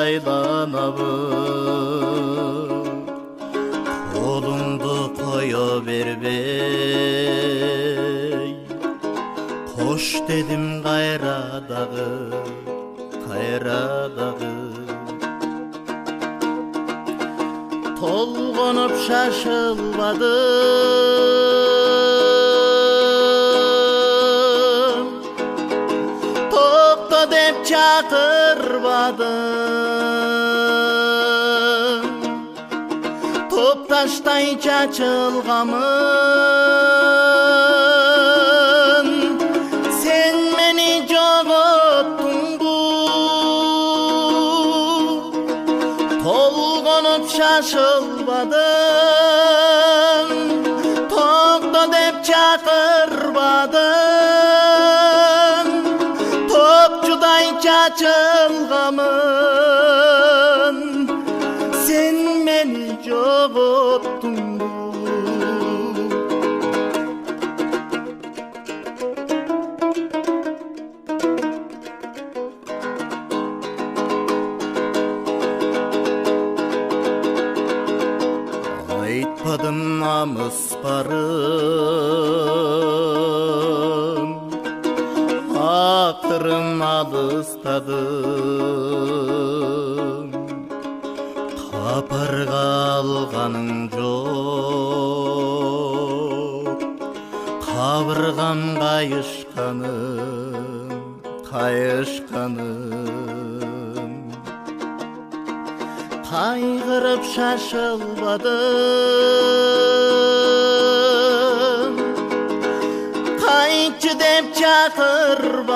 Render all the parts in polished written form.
айланабыз, колуңду кое бербей, кош дедим кайра дагы, толгонуп шашылбадым, токто деп чакырбадым, топташтай чачылгамын, сен мени жоготтуңбу, толгонуп шашылбадым, токто деп чакырбадым, топчудай чачылгамын, сен мени жоготтуңбу. Айтпадым намыс барын, акырын алыстадым, капарга алганың жок, кабыргам кайышканым, кайгырып шашылбадым, кайтчы деп чакырбадым,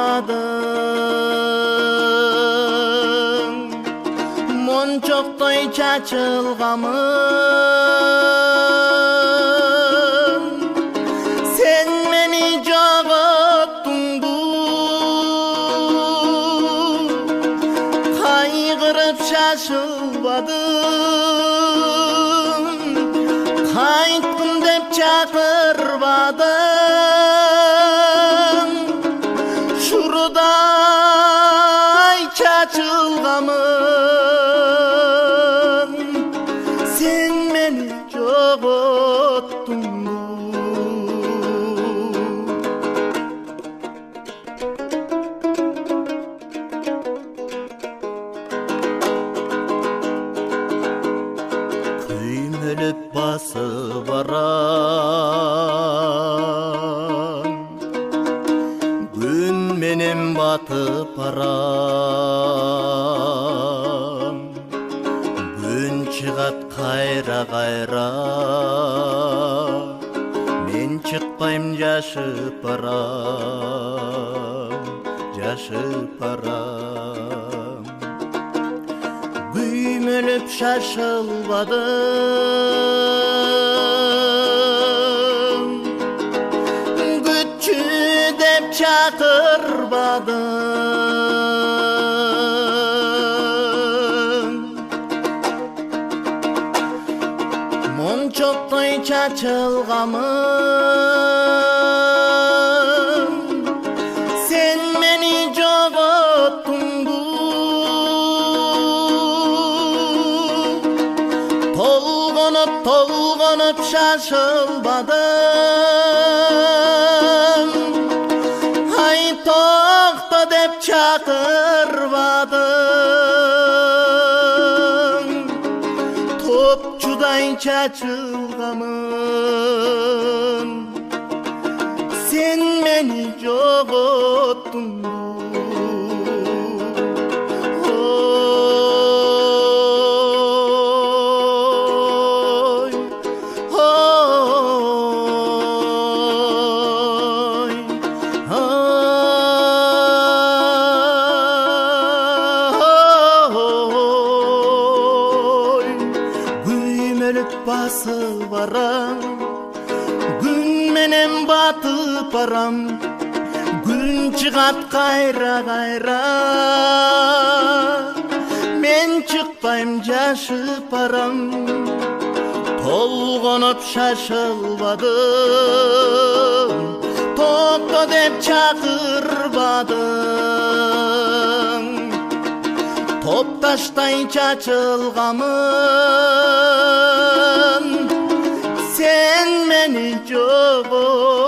мончоктой чачылгамын, сен мени жоготтуңбу, кайгырып шашылбадым, кайткым деп чакырбадым, шурудай чачылгамын, сен мени жоготтуңбу. Күймөлөп басып барам, күн менен батып барам, күн чыгат кайра, мен чыкпайм жашып барам, күймөлөп шашылбадым, күтчү деп чакырбадым, мончоктой чачылгамын, сен мени жоготтуңбу, толгонуп шашылбадым, ай токто деп чакырбадым, топчудай чачылгамын, сен мени жоготтуңбу. Басып барам, күн менен батып барам, күн чыгат кайра, мен чыкпайм жашып барам, толгонуп шашылбадым, токто деп чакырбадым, топташтай чачылганмын, sen meni жогот